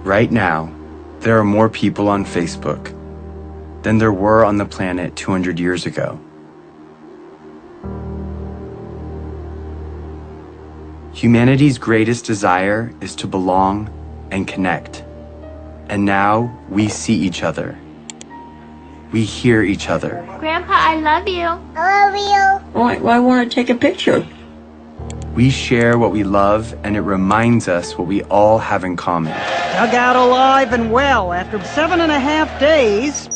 Right now, there are more people on Facebook than there were on the planet 200 years ago. Humanity's greatest desire is to belong and connect. And now we see each other. We hear each other. Grandpa, I love you. I love you. I want to take a picture. We share what we love, and it reminds us what we all have in common. Dug out alive and well after 7.5 days.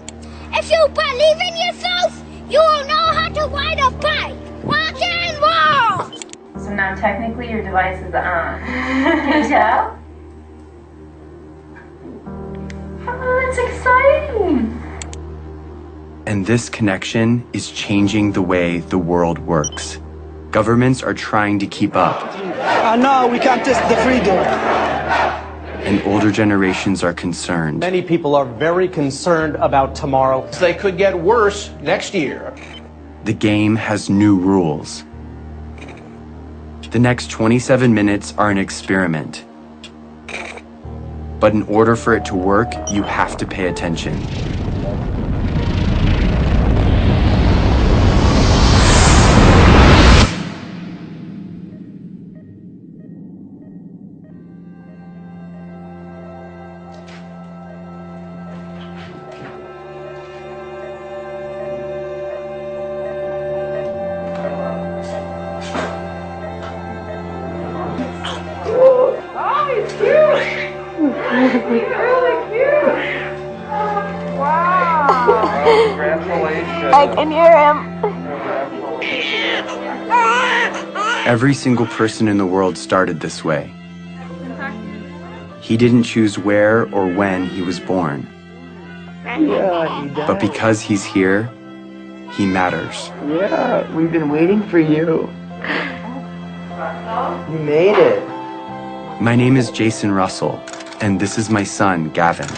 If you believe in yourself, you will know how to ride a bike. Rock and roll! So now technically your device is on. Can you tell? Oh, that's exciting! And this connection is changing the way the world works. Governments are trying to keep up. No, we can't test the freedom. And older generations are concerned. Many people are very concerned about tomorrow. They could get worse next year. The game has new rules. The next 27 minutes are an experiment. But in order for it to work, you have to pay attention. I can hear him. Every single person in the world started this way. He didn't choose where or when he was born. Yeah, he does. But because he's here, he matters. Yeah, we've been waiting for you. You made it. My name is Jason Russell, and this is my son, Gavin.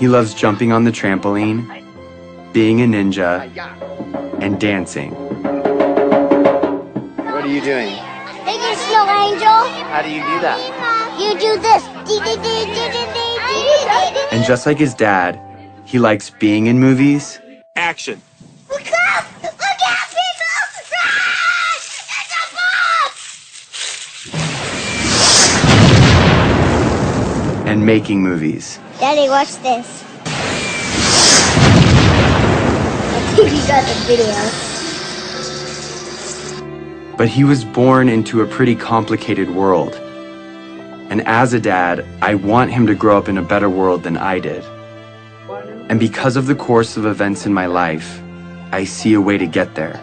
He loves jumping on the trampoline, being a ninja, and dancing. What are you doing? Make a snow angel. How do you do that? You do this. And just like his dad, he likes being in movies. Action. Look up! Look out, people! Run! It's a bomb! And making movies. Daddy, watch this. I think you got the video. But he was born into a pretty complicated world. And as a dad, I want him to grow up in a better world than I did. And because of the course of events in my life, I see a way to get there.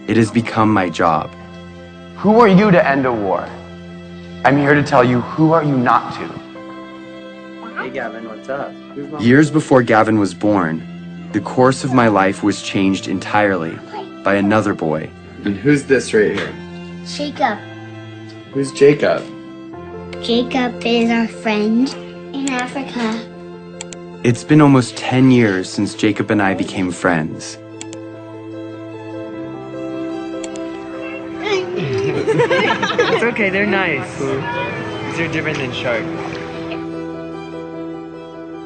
It has become my job. Who are you to end a war? I'm here to tell you, who are you not to? Hey Gavin, what's up? Years before Gavin was born, the course of my life was changed entirely by another boy. And who's this right here? Jacob. Who's Jacob? Jacob is our friend in Africa. It's been almost 10 years since Jacob and I became friends. It's okay, they're nice. These are different than sharks.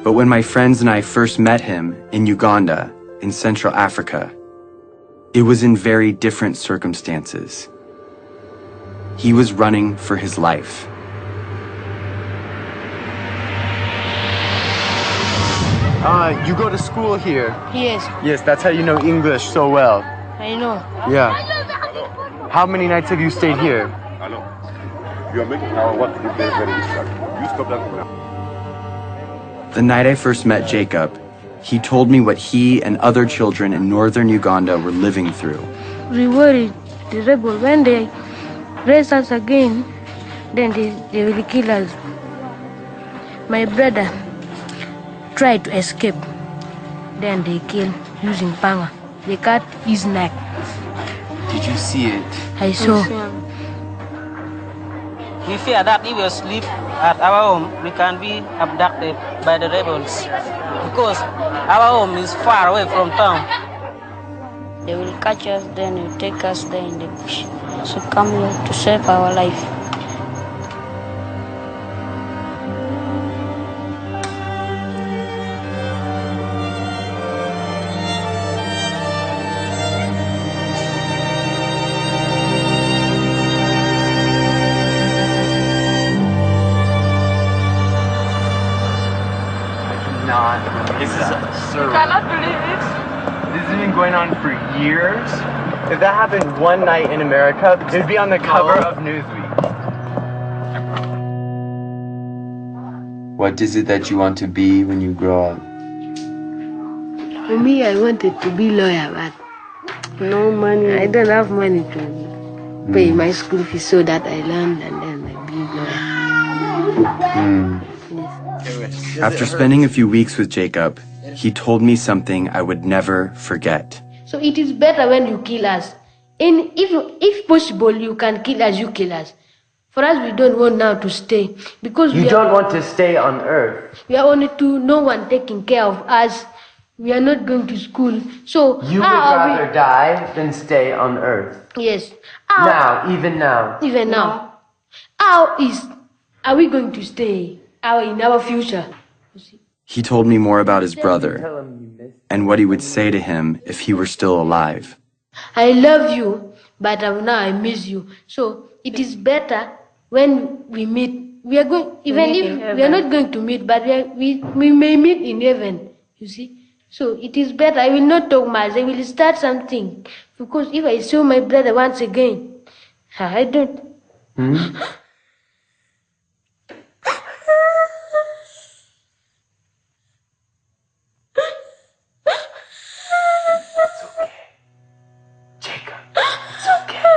But when my friends and I first met him in Uganda, in Central Africa, it was in very different circumstances. He was running for his life. You go to school here. Yes, Yes, that's how you know English so well. I know. Yeah. How many nights have you stayed here? You are making our work very, very difficult. You stop that. The night I first met Jacob, he told me what he and other children in northern Uganda were living through. We worried the rebel when they raise us again, then they will kill us. My brother tried to escape. Then they killed using panga. They cut his neck. Did you see it? I saw. We fear that if we sleep at our home, we can be abducted by the rebels because our home is far away from town. They will catch us, then they will take us there in the bush. So come here to save our life. Cannot believe it. This has been going on for years. If that happened one night in America, it'd be on the cover of Newsweek. What is it that you want to be when you grow up? For me, I wanted to be lawyer, but no money. I don't have money to pay my school fees, so that I learned and then I be lawyer. After spending a few weeks with Jacob, he told me something I would never forget. So it is better when you kill us. And if possible, you can kill us, you kill us. For us, we don't want now to stay. Because You don't want to stay on Earth. We are only two, no one taking care of us. We are not going to school. So You would rather die than stay on Earth. Yes. Even now. Even now. Are we going to stay in our future? He told me more about his brother and what he would say to him if he were still alive. I love you, but now I miss you. So it is better when we meet. We are going, even if we are not going to meet, but we may meet in heaven. You see. So it is better. I will not talk much. I will start something. Because if I saw my brother once again, I don't. It's okay. Jacob, it's okay.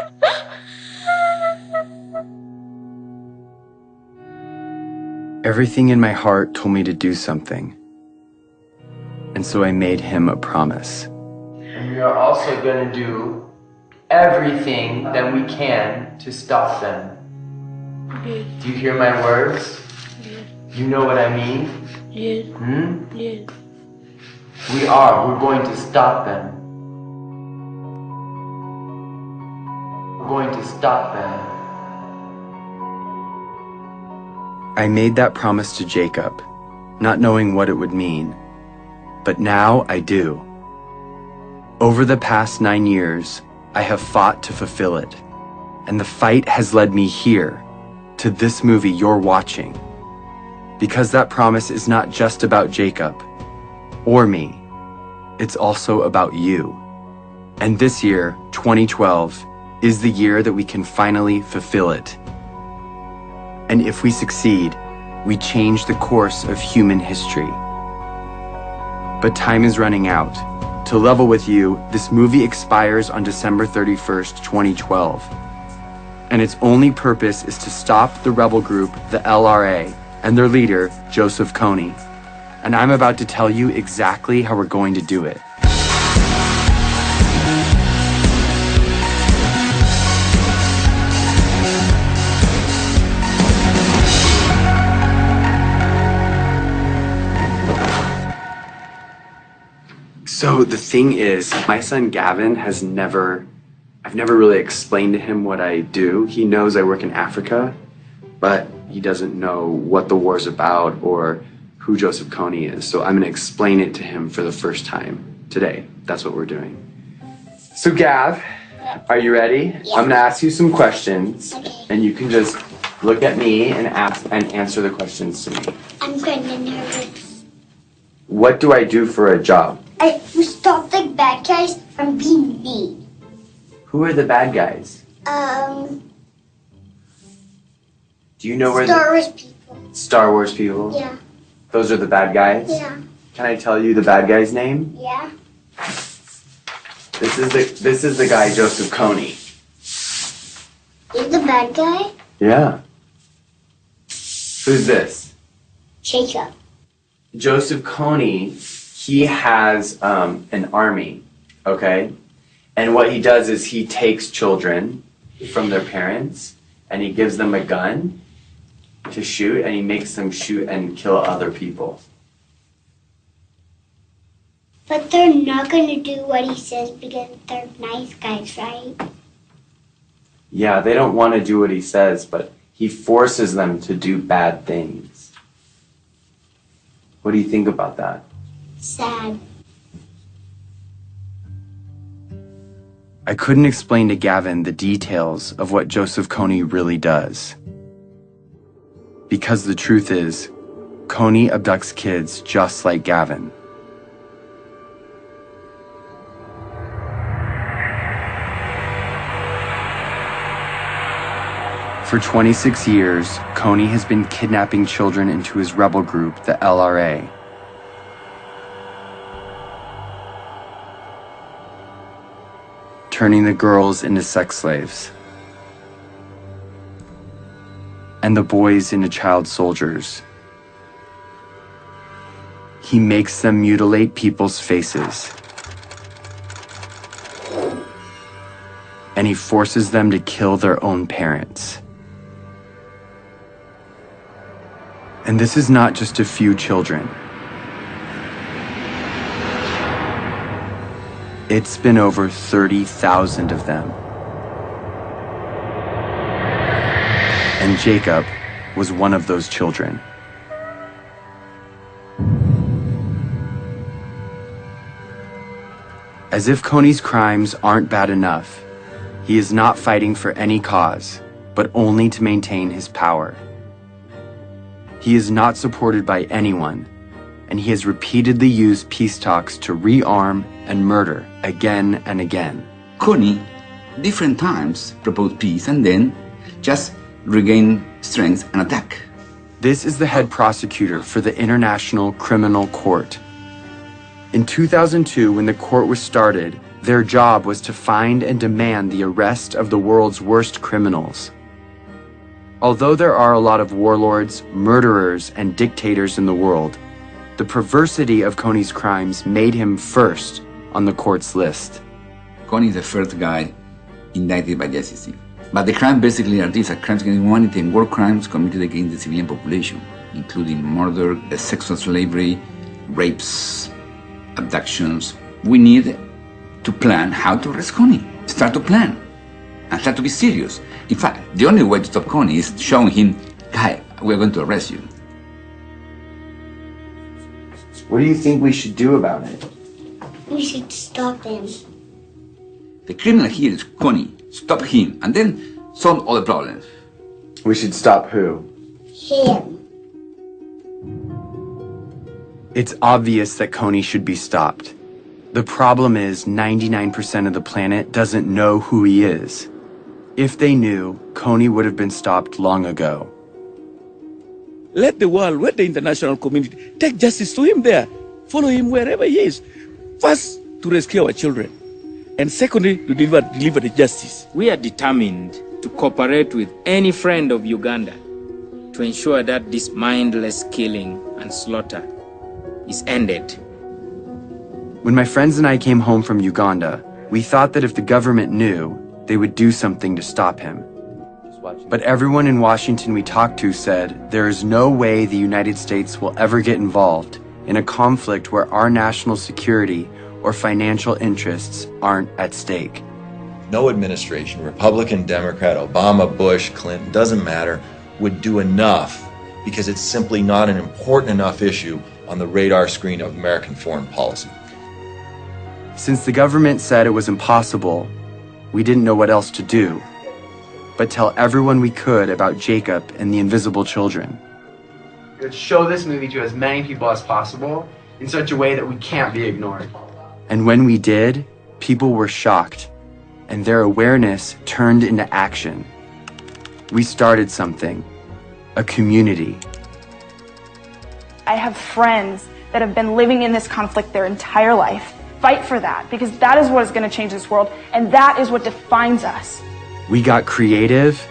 Everything in my heart told me to do something. And so I made him a promise. And we are also going to do everything that we can to stop them. Yes. Do you hear my words? Yes. You know what I mean? Yes. Yes. We're going to stop them. We're going to stop them. I made that promise to Jacob, not knowing what it would mean. But now I do. Over the past 9 years, I have fought to fulfill it. And the fight has led me here, to this movie you're watching. Because that promise is not just about Jacob or me. It's also about you. And this year, 2012, is the year that we can finally fulfill it. And if we succeed, we change the course of human history. But time is running out. To level with you, this movie expires on December 31st, 2012. And its only purpose is to stop the rebel group, the LRA, and their leader, Joseph Kony. And I'm about to tell you exactly how we're going to do it. So the thing is, my son Gavin I've never really explained to him what I do. He knows I work in Africa, but he doesn't know what the war's about or who Joseph Kony is. So I'm gonna explain it to him for the first time today. That's what we're doing. So Gav, are you ready? Yeah. I'm gonna ask you some questions, Okay. and you can just look at me and answer the questions to me. I'm kind of nervous. What do I do for a job? We stop the bad guys from being mean. Who are the bad guys? Do you know where Star Wars people. Star Wars people? Yeah. Those are the bad guys? Yeah. Can I tell you the bad guy's name? Yeah. This is the guy Joseph Kony. He's the bad guy? Yeah. Who's this? Jacob. Joseph Kony, he has an army, okay? And what he does is he takes children from their parents and he gives them a gun to shoot, and he makes them shoot and kill other people. But they're not going to do what he says because they're nice guys, right? Yeah, they don't want to do what he says, but he forces them to do bad things. What do you think about that? Sad. I couldn't explain to Gavin the details of what Joseph Kony really does. Because the truth is, Kony abducts kids just like Gavin. For 26 years, Kony has been kidnapping children into his rebel group, the LRA. Turning the girls into sex slaves. And the boys into child soldiers. He makes them mutilate people's faces. And he forces them to kill their own parents. And this is not just a few children. It's been over 30,000 of them. And Jacob was one of those children. As if Kony's crimes aren't bad enough, he is not fighting for any cause, but only to maintain his power. He is not supported by anyone, and he has repeatedly used peace talks to rearm and murder again and again. Kony, different times, proposed peace and then just regain strength and attack. This is the head prosecutor for the International Criminal Court. In 2002, when the court was started, their job was to find and demand the arrest of the world's worst criminals. Although there are a lot of warlords, murderers, and dictators in the world, the perversity of Kony's crimes made him first on the court's list. Kony is the first guy indicted by the ICC. But the crimes basically are these: crimes against humanity and war crimes committed against the civilian population, including murder, sexual slavery, rapes, abductions. We need to plan how to arrest Kony. Start to plan and start to be serious. In fact, the only way to stop Kony is showing him, "Guy, we're going to arrest you." What do you think we should do about it? We should stop him. The criminal here is Kony. Stop him and then solve all the problems. We should stop who? Him. It's obvious that Kony should be stopped. The problem is 99% of the planet doesn't know who he is. If they knew, Kony would have been stopped long ago. Let the world, let the international community take justice to him there. Follow him wherever he is. First, to rescue our children. And secondly, to deliver the justice. We are determined to cooperate with any friend of Uganda to ensure that this mindless killing and slaughter is ended. When my friends and I came home from Uganda, we thought that if the government knew, they would do something to stop him. But everyone in Washington we talked to said there is no way the United States will ever get involved in a conflict where our national security or financial interests aren't at stake. No administration, Republican, Democrat, Obama, Bush, Clinton, doesn't matter, would do enough because it's simply not an important enough issue on the radar screen of American foreign policy. Since the government said it was impossible, we didn't know what else to do but tell everyone we could about Jacob and the invisible children. Let's show this movie to as many people as possible in such a way that we can't be ignored. And when we did, people were shocked, and their awareness turned into action. We started something, a community. I have friends that have been living in this conflict their entire life. Fight for that, because that is what is going to change this world, and that is what defines us. We got creative,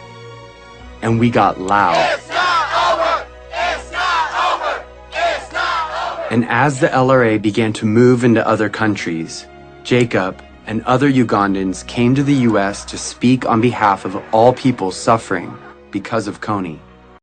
and we got loud. It's not over! It's not over! It's not over! And as the LRA began to move into other countries, Jacob and other Ugandans came to the US to speak on behalf of all people suffering because of Kony.